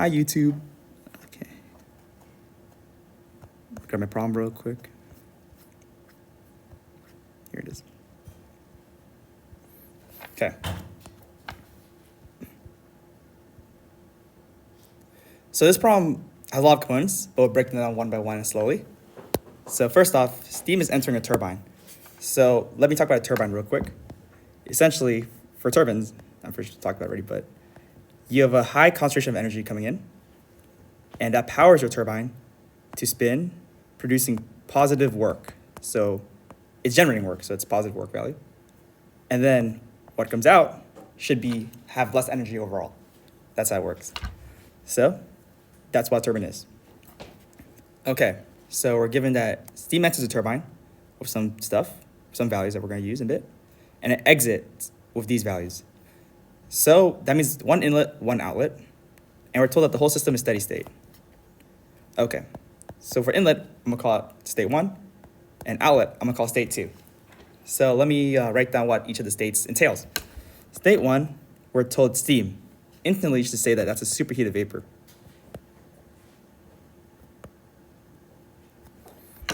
Hi, YouTube. Okay. Grab my problem real quick. Here it is. Okay. So this problem has a lot of components, but we'll break them down one by one and slowly. So first off, steam is entering a turbine. So let me talk about a turbine real quick. Essentially, for turbines, I'm pretty sure we talked about it already, but you have a high concentration of energy coming in, and that powers your turbine to spin, producing positive work. So it's generating work, so it's positive work value. And then what comes out should have less energy overall. That's how it works. So that's what a turbine is. Okay, so we're given that steam enters a turbine with some stuff, some values that we're going to use in a bit, and it exits with these values. So that means one inlet, one outlet, and we're told that the whole system is steady state. Okay, so for inlet, I'm going to call it state 1, and outlet, I'm going to call state 2. So let me write down what each of the states entails. State 1, we're told steam. Instantly, you should say that that's a superheated vapor.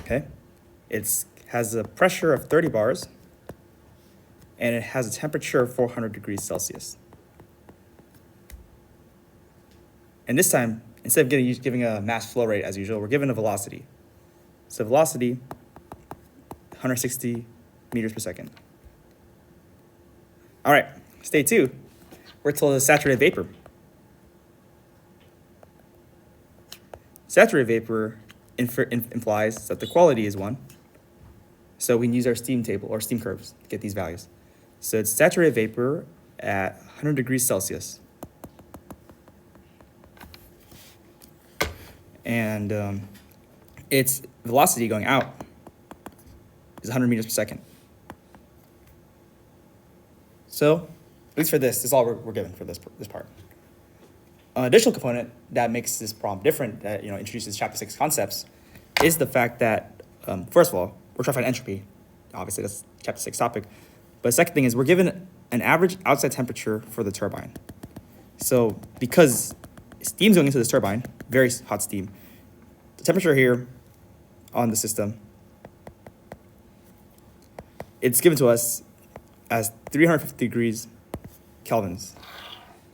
Okay, it has a pressure of 30 bars, and it has a temperature of 400 degrees Celsius. And this time, instead of giving a mass flow rate as usual, we're given a velocity. So velocity, 160 meters per second. All right, state 2, we're told it's saturated vapor. Saturated vapor implies that the quality is 1. So we can use our steam table or steam curves to get these values. So it's saturated vapor at 100 degrees Celsius. And its velocity going out is 100 meters per second. So, at least for this is all we're given for this part. An additional component that makes this problem different, that introduces chapter 6 concepts, is the fact that, first of all, we're trying to find entropy. Obviously, that's chapter 6 topic. But the second thing is we're given an average outside temperature for the turbine. So because steam's going into this turbine, very hot steam, the temperature here on the system, it's given to us as 350 degrees kelvins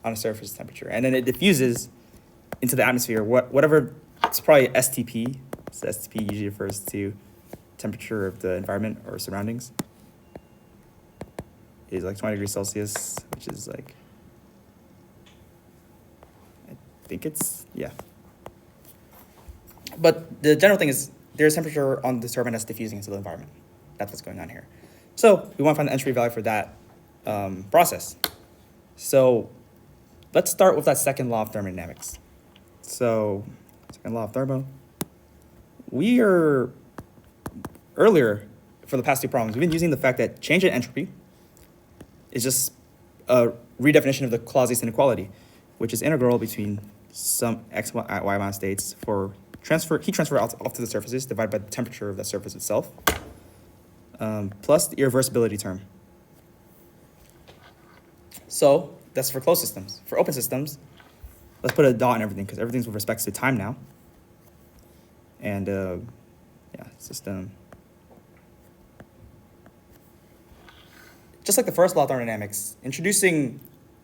on a surface temperature. And then it diffuses into the atmosphere, whatever, it's probably STP. So STP usually refers to temperature of the environment or surroundings. Is like 20 degrees Celsius, which is like, I think it's, yeah. But the general thing is there's temperature on the turbine that's diffusing into the environment. That's what's going on here. So we want to find the entropy value for that process. So let's start with that second law of thermodynamics. So second law of thermo. We are, earlier, for the past 2 problems, we've been using the fact that change in entropy is just a redefinition of the Clausius inequality, which is integral between some x, y amount of states for heat transfer off to the surfaces divided by the temperature of that surface itself, plus the irreversibility term. So that's for closed systems. For open systems, let's put a dot in everything because everything's with respect to time now. And yeah, system. Just like the first law of thermodynamics, introducing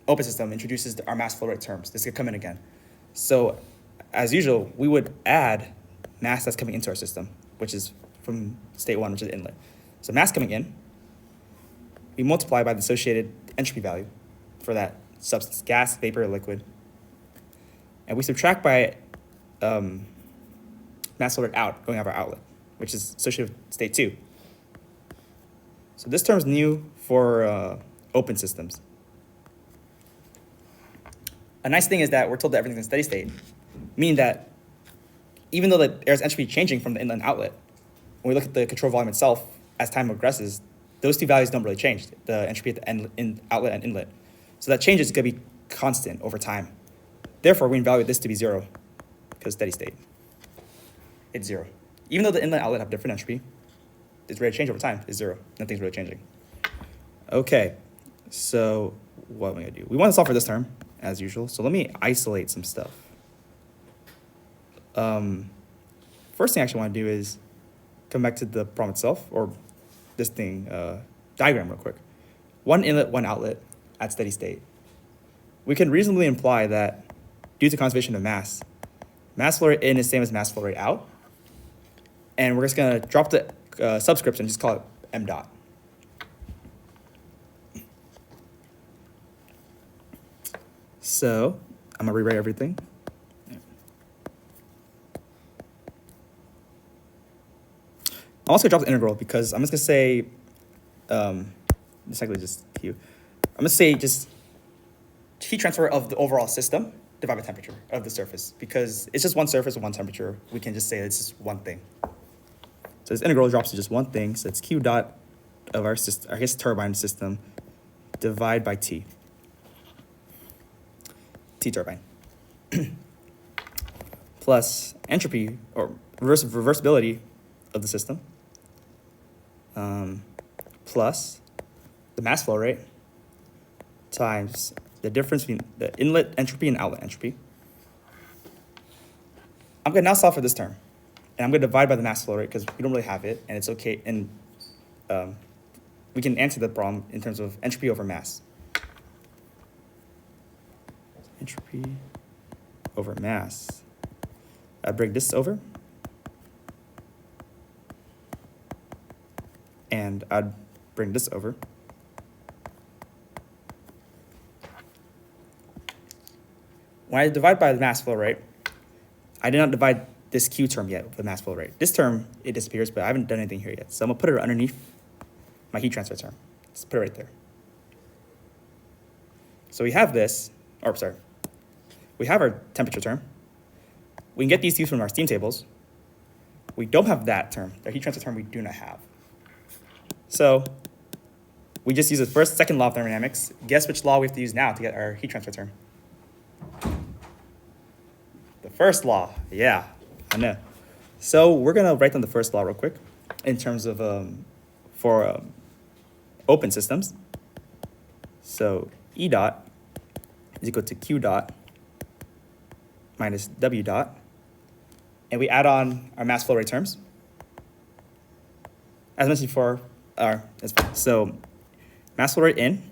open system introduces our mass flow rate terms. This could come in again. So as usual, we would add mass that's coming into our system, which is from state 1, which is inlet. So mass coming in, we multiply by the associated entropy value for that substance, gas, vapor, liquid. And we subtract by mass flow rate out, going out of our outlet, which is associated with state 2. So this term is new for open systems. A nice thing is that we're told that everything's in steady state, meaning that even though the air's entropy changing from the inlet and outlet, when we look at the control volume itself as time progresses, those 2 values don't really change, the entropy at the outlet and inlet. So that change is going to be constant over time. Therefore, we evaluate this to be 0 because steady state. It's 0. Even though the inlet and outlet have different entropy, its rate of change over time is 0. Nothing's really changing. Okay, so what am I going to do? We want to solve for this term, as usual. So let me isolate some stuff. First thing I actually want to do is come back to the problem itself, or this thing, diagram real quick. One inlet, one outlet at steady state. We can reasonably imply that due to conservation of mass flow rate in is same as mass flow rate out. And we're just going to drop the subscripts and just call it m dot. So I'm going to rewrite everything. I'm also going to drop the integral because I'm just going to say, it's actually just Q. I'm going to say just heat transfer of the overall system divided by temperature of the surface, because it's just one surface with one temperature. We can just say it's just one thing. So this integral drops to just one thing. So it's Q dot of our system, our turbine system, divide by T. T turbine. Plus entropy or reversibility of the system. Plus the mass flow rate times the difference between the inlet entropy and outlet entropy. I'm going to now solve for this term. And I'm going to divide by the mass flow rate because we don't really have it, and it's okay. And we can answer the problem in terms of entropy over mass. Entropy over mass. I bring this over. And I'd bring this over. When I divide by the mass flow rate, I did not divide this Q term yet with the mass flow rate. This term, it disappears, but I haven't done anything here yet. So I'm going to put it underneath my heat transfer term. Just put it right there. So we have this, or sorry, we have our temperature term. We can get these two from our steam tables. We don't have that term. The heat transfer term we do not have. So we just use the second law of thermodynamics. Guess which law we have to use now to get our heat transfer term? The first law. Yeah, I know. So we're going to write down the first law real quick in terms of for open systems. So E dot is equal to Q dot minus W dot. And we add on our mass flow rate terms. As mentioned before, so mass flow rate in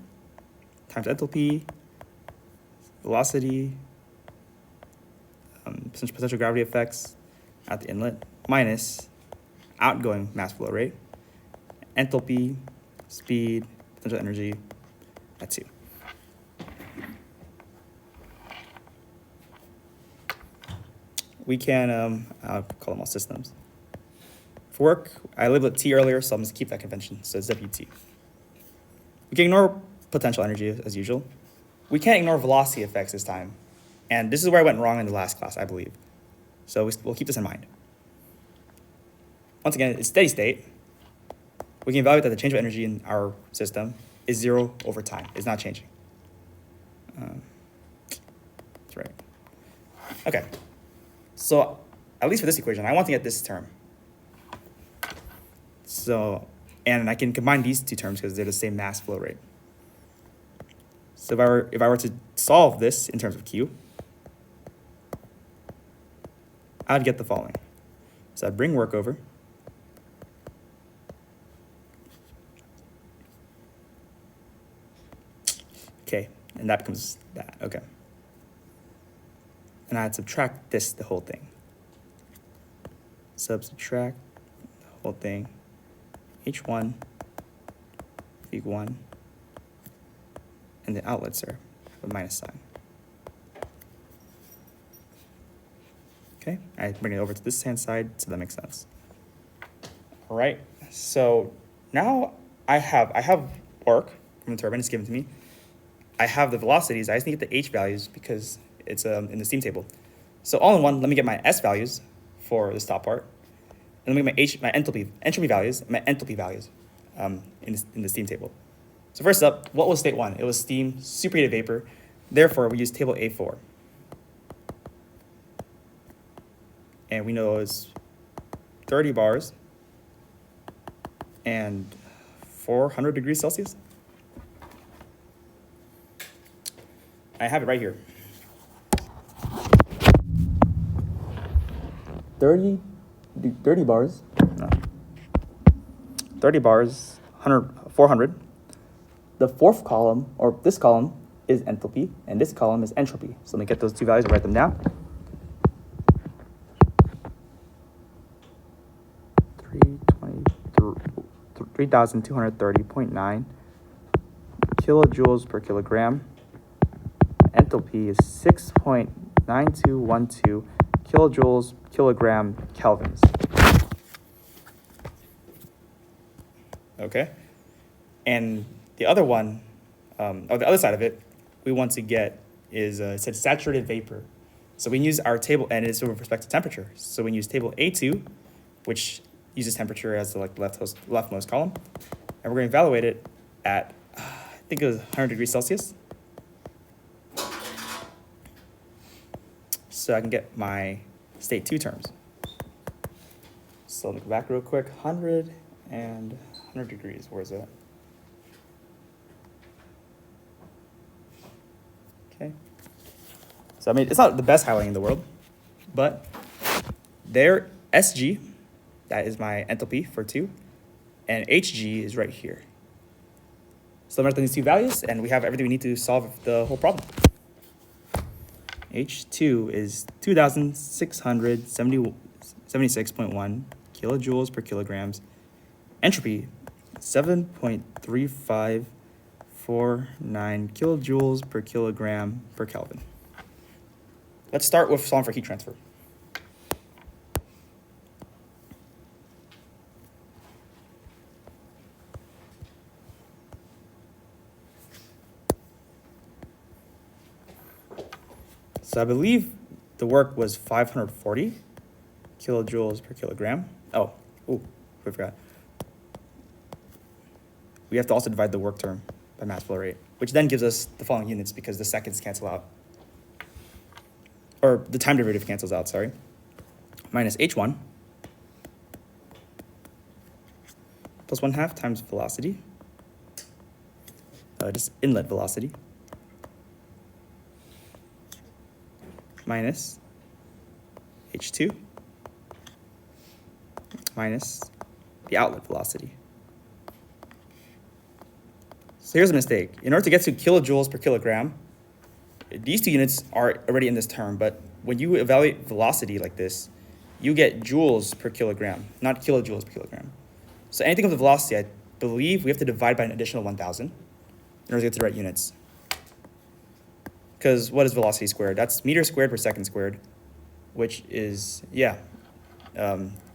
times enthalpy, velocity, potential gravity effects at the inlet, minus outgoing mass flow rate, enthalpy, speed, potential energy at 2. We can, I'll call them all systems. For work, I labeled it T earlier, so I'm just keep that convention. So it's WT. We can ignore potential energy as usual. We can't ignore velocity effects this time. And this is where I went wrong in the last class, I believe. So we'll keep this in mind. Once again, it's steady state. We can evaluate that the change of energy in our system is 0 over time. It's not changing. That's right. Okay. So at least for this equation, I want to get this term. So, and I can combine these two terms because they're the same mass flow rate. So if I were to solve this in terms of Q, I'd get the following. So I'd bring work over. Okay, and that becomes that, okay. And I'd subtract this, the whole thing. Subtract the whole thing. H1 equal 1. And the outlets are a minus sign. Okay, I bring it over to this hand side, so that makes sense. All right, so now I have work from the turbine, it's given to me. I have the velocities, I just need to get the H values because it's in the steam table. So all in one, let me get my S values for this top part. And let me get my entropy values, my enthalpy values in the steam table. So first up, what was state 1? It was steam, superheated vapor. Therefore, we use table A4. And we know it's 30 bars and 400 degrees Celsius. I have it right here. 30, 30 bars, no, 30 bars, 400. The fourth column, or this column, is enthalpy, and this column is entropy. So let me get those two values and write them down. 3,230.9 kilojoules per kilogram. Enthalpy is 6.9212 kilojoules kilogram kelvins. Okay, and the other one, or the other side of it, we want to get is it said saturated vapor. So we can use our table, and it's with respect to temperature. So we can use table A2, which uses temperature as the leftmost column, and we're going to evaluate it at I think it was 100 degrees Celsius. So I can get my state 2 terms. So let me go back real quick. 100 and 100 degrees. Where is that? Okay. So I mean, it's not the best highlighting in the world, but there, SG, that is my enthalpy for 2, and HG is right here. So I'm writing these two values, and we have everything we need to solve the whole problem. H2 is 2,676.1 kilojoules per kilograms. Entropy, 7.3549 kilojoules per kilogram per Kelvin. Let's start with solving for heat transfer. So I believe the work was 540 kilojoules per kilogram. I forgot. We have to also divide the work term by mass flow rate, which then gives us the following units because the seconds cancel out. Or the time derivative cancels out, sorry. Minus H1 plus 1/2 times velocity, just inlet velocity, minus H2 minus the outlet velocity. So here's a mistake. In order to get to kilojoules per kilogram, these two units are already in this term, but when you evaluate velocity like this, you get joules per kilogram, not kilojoules per kilogram. So anything with the velocity, I believe we have to divide by an additional 1,000 in order to get to the right units. Because what is velocity squared? That's meters squared per second squared, which is,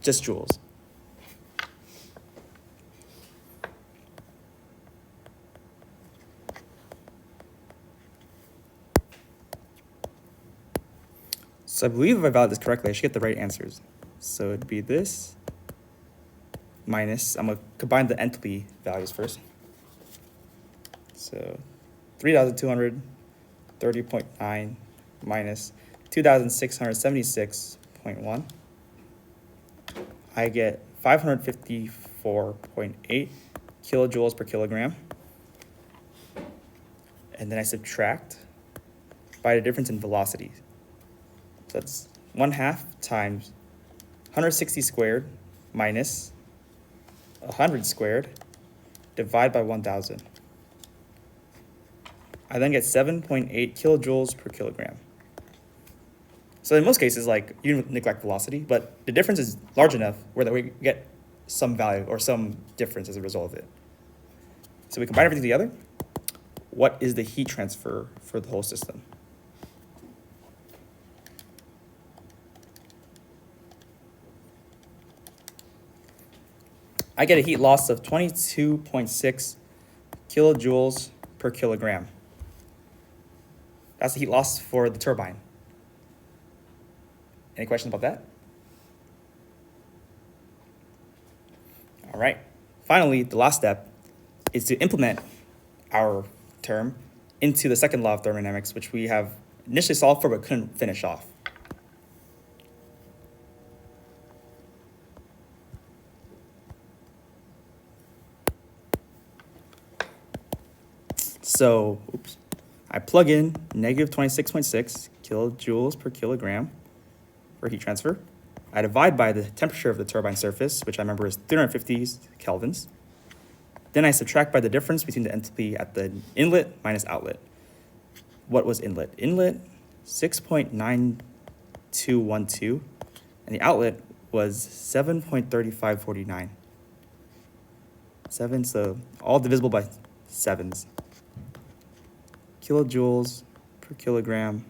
just joules. So I believe if I validate this correctly, I should get the right answers. So it'd be this minus, I'm going to combine the enthalpy values first. So 3,230.9 minus 2,676.1. I get 554.8 kilojoules per kilogram. And then I subtract by the difference in velocity. So that's 1/2 times 160 squared minus 100 squared divided by 1,000. I then get 7.8 kilojoules per kilogram. So in most cases, like, you neglect velocity, but the difference is large enough where that we get some value or some difference as a result of it. So we combine everything together. What is the heat transfer for the whole system? I get a heat loss of 22.6 kilojoules per kilogram. That's the heat loss for the turbine. Any questions about that? All right. Finally, the last step is to implement our term into the second law of thermodynamics, which we have initially solved for but couldn't finish off. So, I plug in negative 26.6 kilojoules per kilogram for heat transfer. I divide by the temperature of the turbine surface, which I remember is 350 kelvins. Then I subtract by the difference between the enthalpy at the inlet minus outlet. What was inlet? Inlet, 6.9212, and the outlet was 7.3549. 7, so all divisible by 7s. Kilojoules per kilogram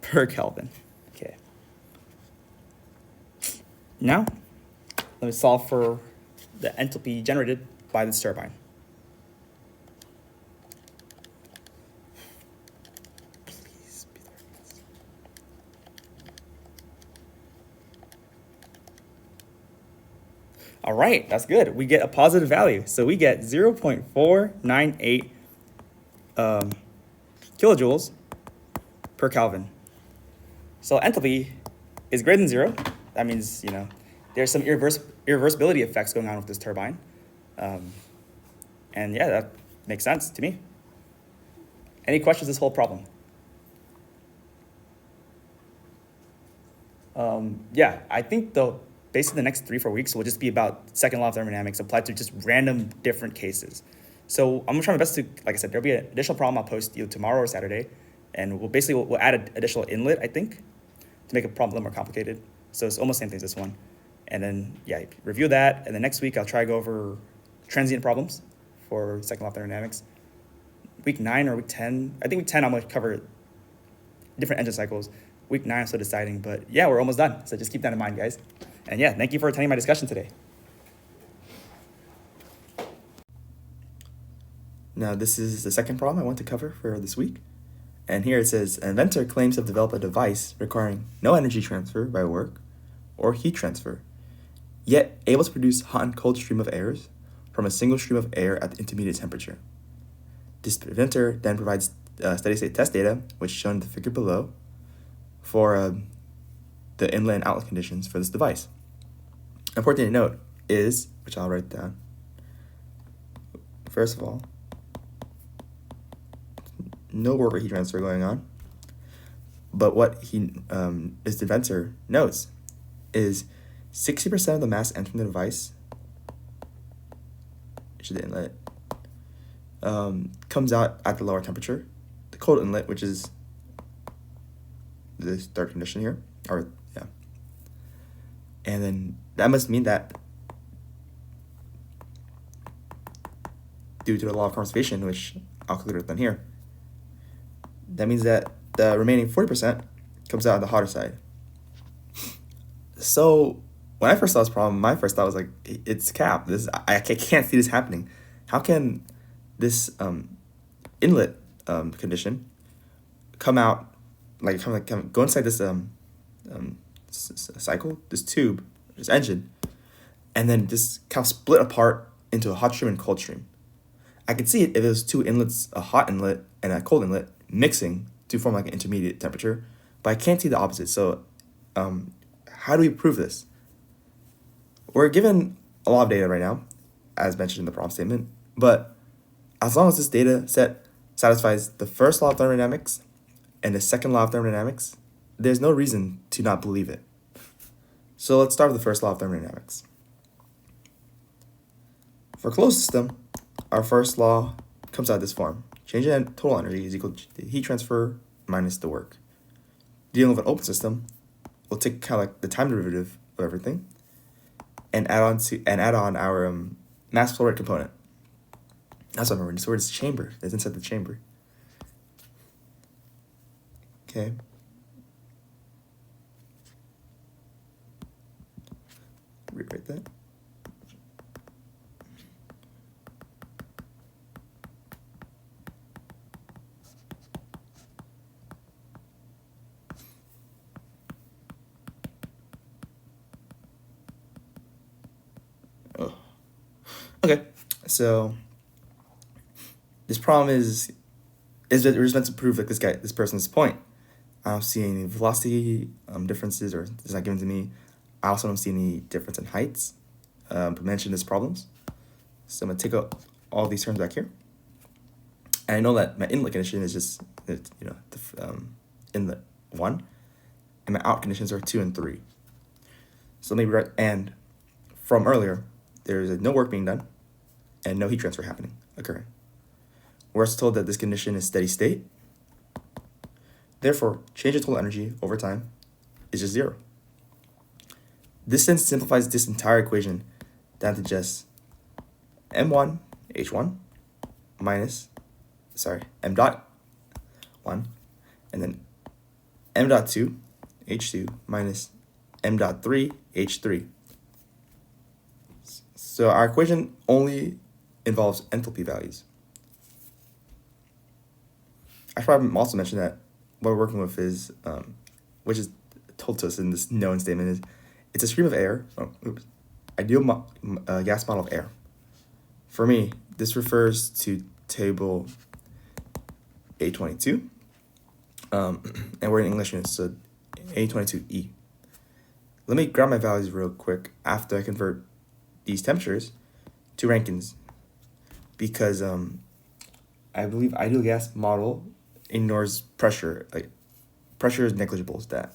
per Kelvin. Okay. Now, let me solve for the enthalpy generated by this turbine. Please be there. All right, that's good. We get a positive value. So we get 0.498 kilojoules per Kelvin. So enthalpy is greater than 0. That means, there's some irreversibility effects going on with this turbine. And yeah, that makes sense to me. Any questions this whole problem? Yeah, I think basically the next 3-4 weeks will just be about second law of thermodynamics applied to just random different cases. So I'm gonna try my best to, like I said, there'll be an additional problem I'll post either tomorrow or Saturday, and we'll add an additional inlet, I think, to make a problem a little more complicated. So it's almost the same thing as this one. And then, yeah, review that, and then next week I'll try to go over transient problems for second law of thermodynamics. Week 9 or week 10, I think week 10 I'm gonna cover different engine cycles. Week 9 I'm still deciding, but yeah, we're almost done. So just keep that in mind, guys. And yeah, thank you for attending my discussion today. Now, this is the second problem I want to cover for this week. And here it says, an inventor claims to have developed a device requiring no energy transfer by work or heat transfer, yet able to produce hot and cold stream of airs from a single stream of air at the intermediate temperature. This inventor then provides steady-state test data, which is shown in the figure below, for the inlet and outlet conditions for this device. Important thing to note is, which I'll write down, first of all, no work or heat transfer going on, but what this inventor notes is 60% of the mass entering the device, which is the inlet, comes out at the lower temperature. The cold inlet, which is this third condition here, and then that must mean that due to the law of conservation, which I'll calculate down here, that means that the remaining 40% comes out on the hotter side. So when I first saw this problem, my first thought was like, it's cap. I can't see this happening. How can this inlet condition come out, go inside this cycle, this tube, this engine, and then just kind of split apart into a hot stream and cold stream? I could see it if it was two inlets, a hot inlet and a cold inlet, mixing to form like an intermediate temperature, but I can't see the opposite. So how do we prove this? We're given a lot of data right now, as mentioned in the problem statement, but as long as this data set satisfies the first law of thermodynamics and the second law of thermodynamics, there's no reason to not believe it. So let's start with the first law of thermodynamics. For a closed system, our first law comes out this form. Change in total energy is equal to the heat transfer minus the work. Dealing with an open system, we'll take kind of like the time derivative of everything and add on our mass flow rate component. That's what I remember. This word is chamber. It's inside the chamber. Okay. Rewrite that. Oh. Okay, so this problem is that we're just meant to prove like this person's point. I don't see any velocity differences, or it's not given to me. I also don't see any difference in heights mentioned as problems. So I'm gonna take out all these terms back here. And I know that my inlet condition is just, inlet 1. And and my out conditions are 2 and 3. So let me write, and from earlier, there is no work being done and no heat transfer occurring. We're also told that this condition is steady state. Therefore, change in total energy over time is just 0. This then simplifies this entire equation down to just m1 h1 minus, m dot 1, and then m dot 2 h2 minus m dot 3 h3. So our equation only involves enthalpy values. I should probably also mention that what we're working with is, which is told to us in this known statement, is it's a stream of air, ideal gas model of air. For me, this refers to table A22, and we're in English units, so A22E. Let me grab my values real quick after I convert these temperatures to Rankins, because I believe ideal gas model ignores pressure. Like, pressure is negligible as that.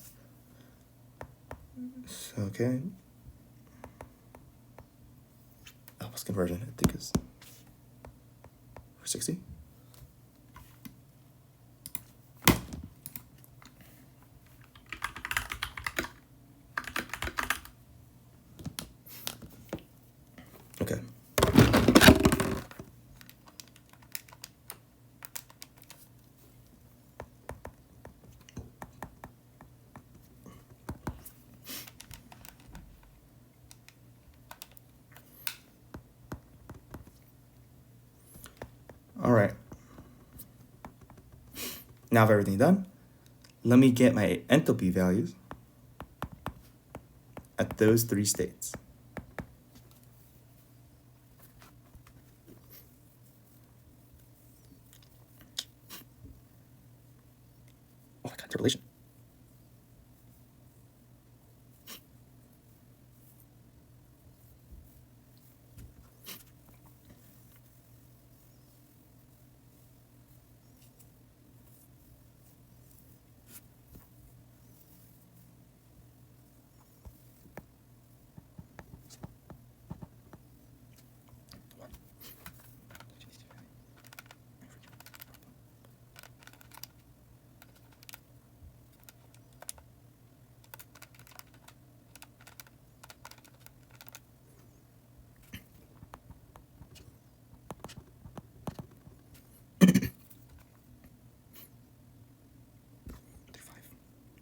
So, okay. Oh, what's conversion? I think it's 60. Okay. All right. Now with everything done, let me get my enthalpy values at those 3 states. Oh my God, interpolation.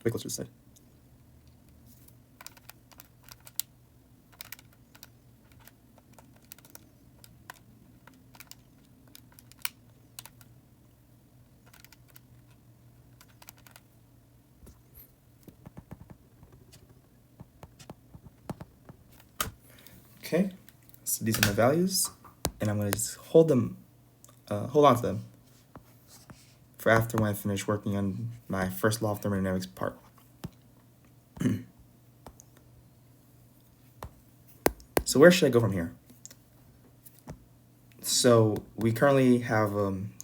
Way closer to the side. Okay, so these are my values, and I'm going to just hold on to them for after when I finish working on my first law of thermodynamics part. So where should I go from here? So we currently have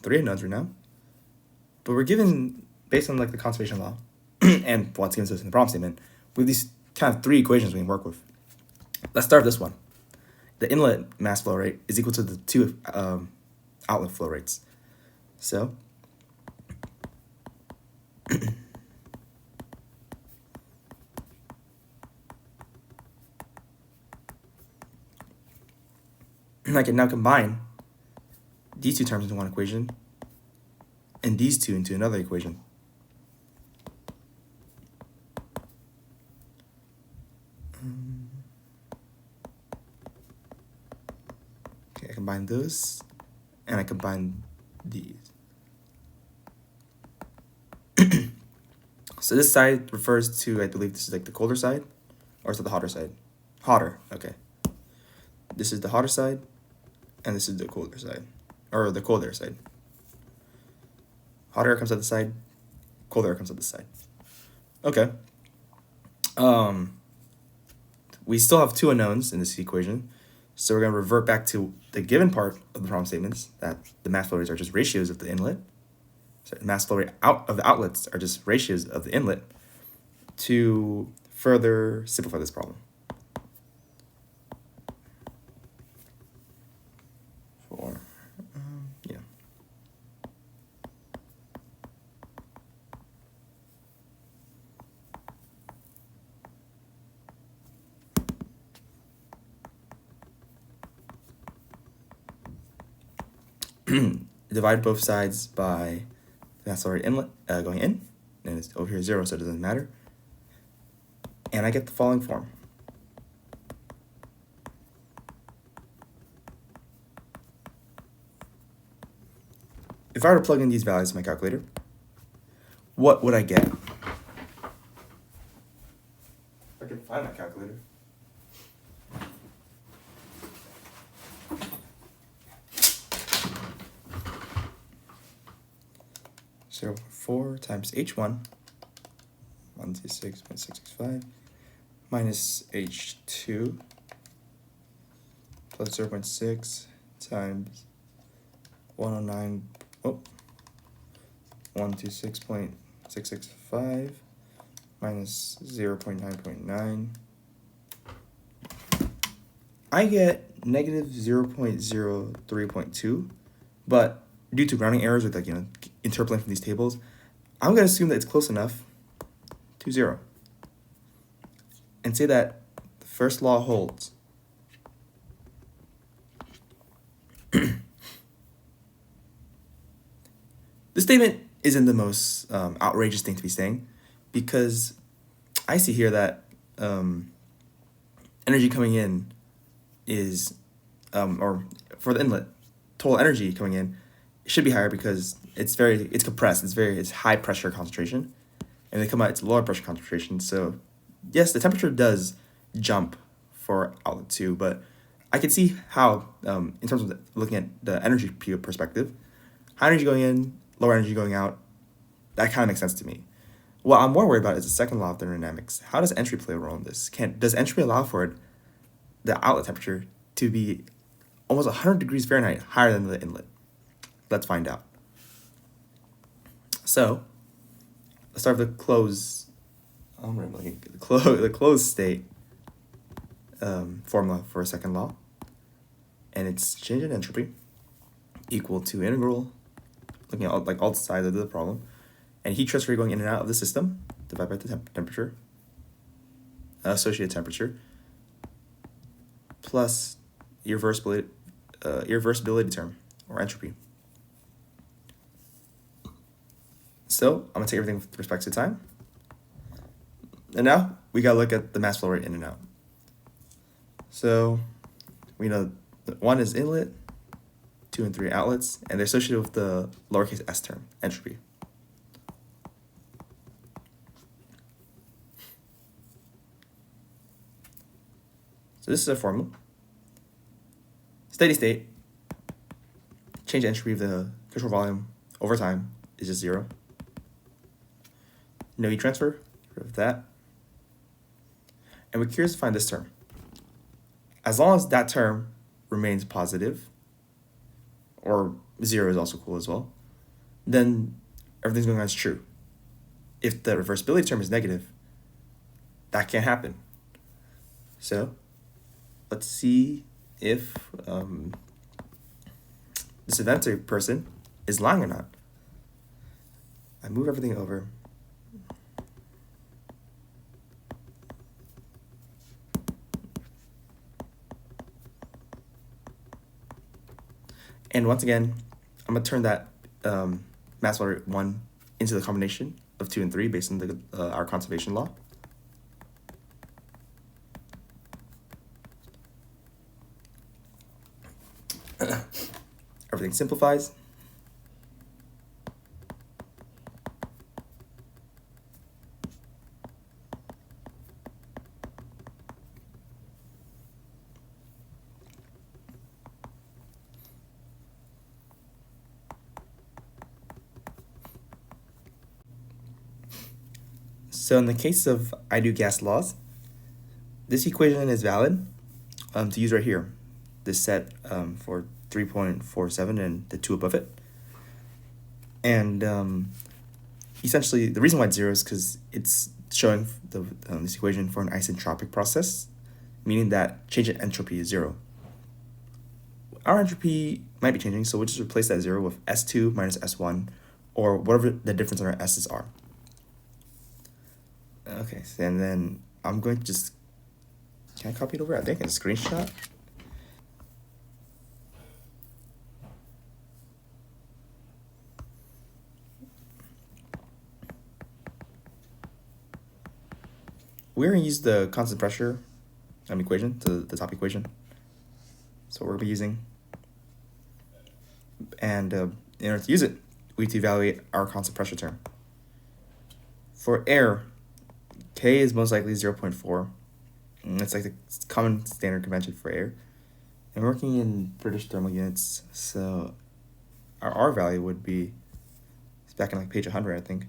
3 unknowns right now, but we're given, based on like the conservation law and what's given to us in the problem statement, we have these kind of 3 equations we can work with. Let's start with this one. The inlet mass flow rate is equal to the 2 outlet flow rates. So I can now combine these 2 terms into one equation and these 2 into another equation. Okay, I combine those and I combine these. So this side refers to, I believe this is like the colder side, or is it the hotter side? Hotter, okay. This is the hotter side, and this is the colder side, or the cold air side. Hot air comes out the side, cold air comes out the side. Okay. We still have 2 unknowns in this equation, so we're going to revert back to the given part of the problem statements, that the mass flow rates are just ratios of the inlet. So mass flow rate out of the outlets are just ratios of the inlet, to further simplify this problem. Yeah. Divide both sides by the mass flow rate inlet going in, and it's over here 0, so it doesn't matter. And I get the following form. If I were to plug in these values in my calculator, what would I get? If I can find my calculator. So 4 times H1, 126.665, minus H2, plus 0.6 times 109, 126.665, minus 0.9.9. I get negative 0.03.2, but due to rounding errors with interpolating from these tables, I'm going to assume that it's close enough to 0 and say that the first law holds. This statement isn't the most outrageous thing to be saying, because I see here that energy coming in is, or for the inlet, total energy coming in should be higher because it's compressed, it's high pressure concentration, and they come out, it's lower pressure concentration. So yes, the temperature does jump for outlet 2, but I can see how, in terms of looking at the energy perspective, high energy going in, lower energy going out, that kind of makes sense to me. What I'm more worried about is the second law of thermodynamics. How does entropy play a role in this? Does entropy allow for the outlet temperature to be almost 100 degrees Fahrenheit higher than the inlet? Let's find out. So let's start with the closed state formula for a second law, and it's change in entropy equal to integral, looking at all sides of the problem, and heat transfer going in and out of the system divided by the temperature, associated temperature, plus irreversibility term, or entropy. So I'm gonna take everything with respect to time. And now we gotta look at the mass flow rate in and out. So we know that 1 is inlet, 2 and 3 outlets, and they're associated with the lowercase s term, entropy. So this is a formula. Steady state, change entropy of the control volume over time is just 0. No heat transfer, rid of that. And we're curious to find this term. As long as that term remains positive, or 0 is also cool as well, then everything's going on as true. If the reversibility term is negative, that can't happen. So let's see if this inventor person is lying or not. I move everything over. And once again, I'm going to turn that mass flow rate 1 into the combination of 2 and 3 based on our conservation law. Everything simplifies. So in the case of ideal gas laws, this equation is valid to use right here. This set for 3.47 and the 2 above it. And essentially, the reason why it's 0 is because it's showing this equation for an isentropic process, meaning that change in entropy is 0. Our entropy might be changing, so we'll just replace that 0 with S2 minus S1, or whatever the difference in our S's are. Okay, and then I'm going to just, can I copy it over? I think I can screenshot. We're going to use the constant pressure equation, the top equation. So we're going to be using, and in order to use it, we need to evaluate our constant pressure term. For air, K is most likely 0.4. It's like the common standard convention for air. And we're working in British thermal units, so our R value would be, it's back in like page 100, I think.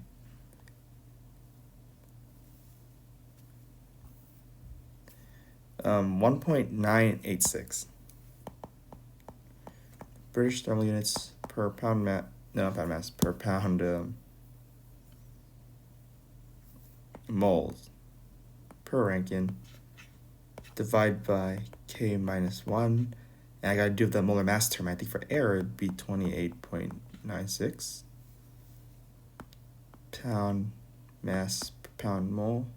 Um, 1.986 British thermal units per pound mass, per pound moles per Rankine, divide by K minus 1, and I gotta do the molar mass term. I think for air it'd be 28.96 pound mass per pound mole,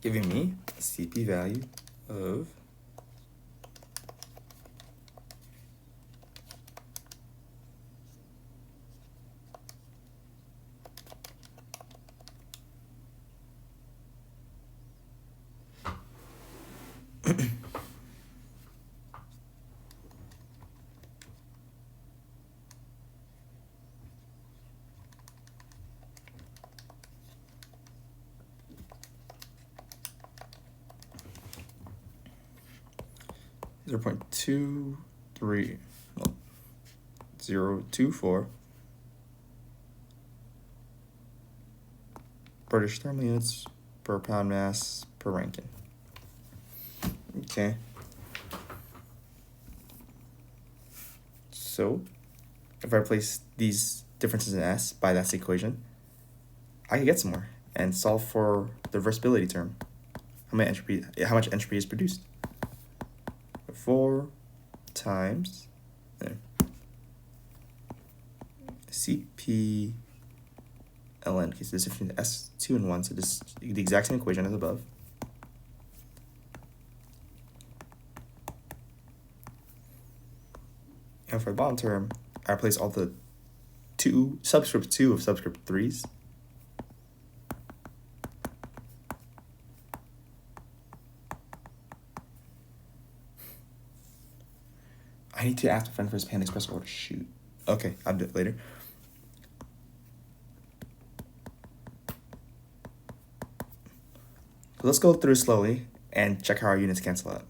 giving me a CP value of 0.23, well, 0.24 British thermal units per pound mass per Rankine. Okay. So, if I replace these differences in S by that equation, I can get some more and solve for the reversibility term. How much entropy is produced? 4 times CP ln, okay, so this is between S2 and 1, so this is the exact same equation as above. And for the bottom term, I replace all the subscript 2 of subscript 3's. I need to ask my friend for his Panda Express order. Shoot. Okay, I'll do it later. So let's go through slowly and check how our units cancel out.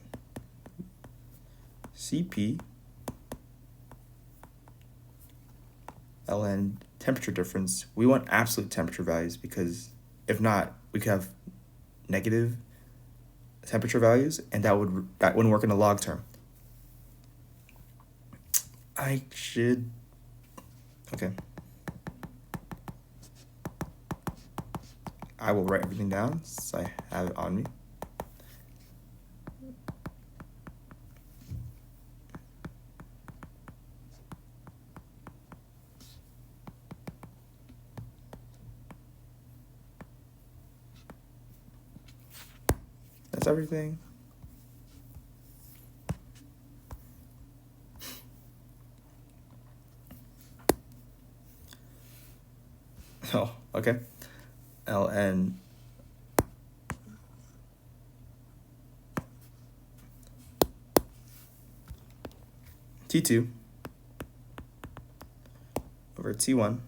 CP ln temperature difference. We want absolute temperature values because if not, we could have negative temperature values, and that wouldn't work in a log term. Okay. I will write everything down so I have it on me. That's everything. Oh, okay. ln T2 over T1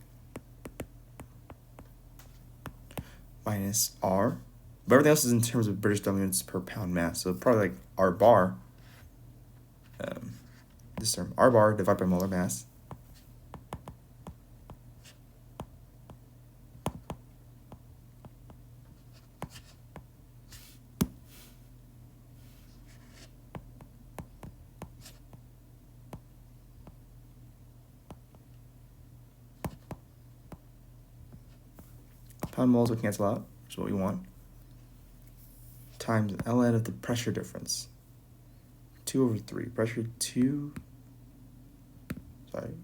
minus R. But everything else is in terms of British thermal units per pound mass. So probably like R bar, this term, R bar divided by molar mass. ton moles will cancel out, which is what we want, times ln of the pressure difference. 2/3. Pressure 2, sorry,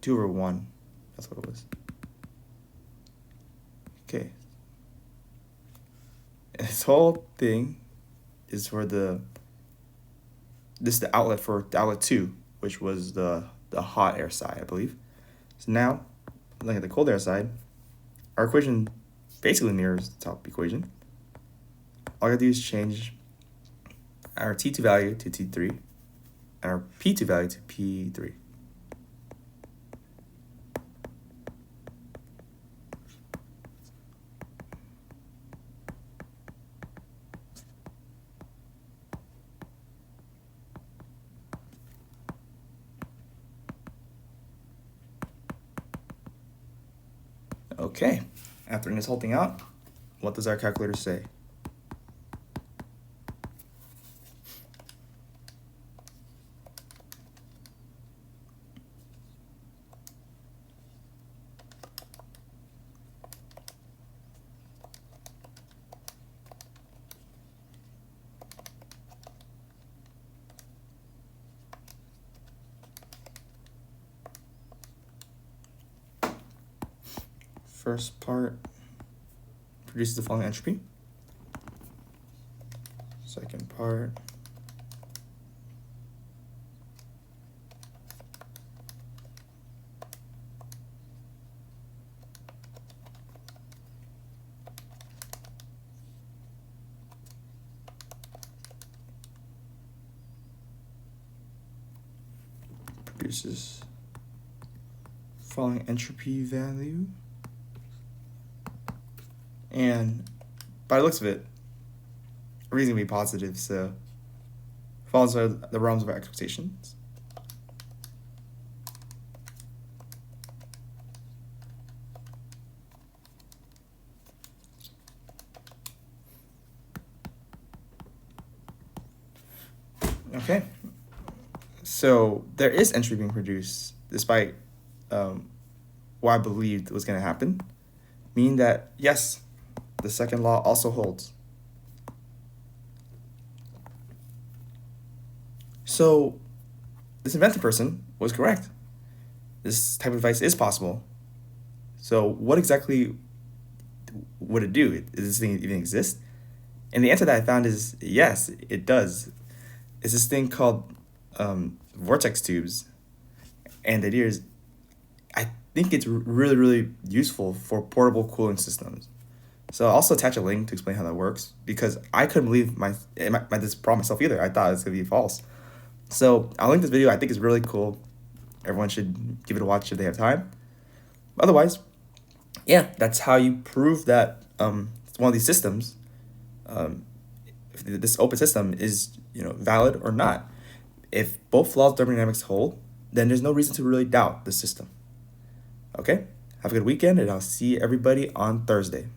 2/1. That's what it was. Okay. And this whole thing is for this is the outlet for the outlet 2, which was the hot air side, I believe. So now, looking at the cold air side, our equation basically mirrors the top equation. All I gotta do is change our T2 value to T3 and our P2 value to P3. Okay, after this whole thing out, what does our calculator say? First part produces the following entropy. Second part produces following entropy value. And by the looks of it, reasonably positive, so falls out the realms of our expectations. Okay, so there is entropy being produced despite what I believed was going to happen, meaning that yes, the second law also holds. So this inventive person was correct. This type of device is possible. So what exactly would it do? Does this thing even exist? And the answer that I found is yes, it does. It's this thing called vortex tubes. And the idea is, I think it's really, really useful for portable cooling systems. So I'll also attach a link to explain how that works, because I couldn't believe this problem myself either. I thought it was going to be false. So I'll link this video. I think it's really cool. Everyone should give it a watch if they have time. Otherwise, yeah, that's how you prove that one of these systems, if this open system is valid or not. If both laws of thermodynamics hold, then there's no reason to really doubt the system. Okay, have a good weekend, and I'll see everybody on Thursday.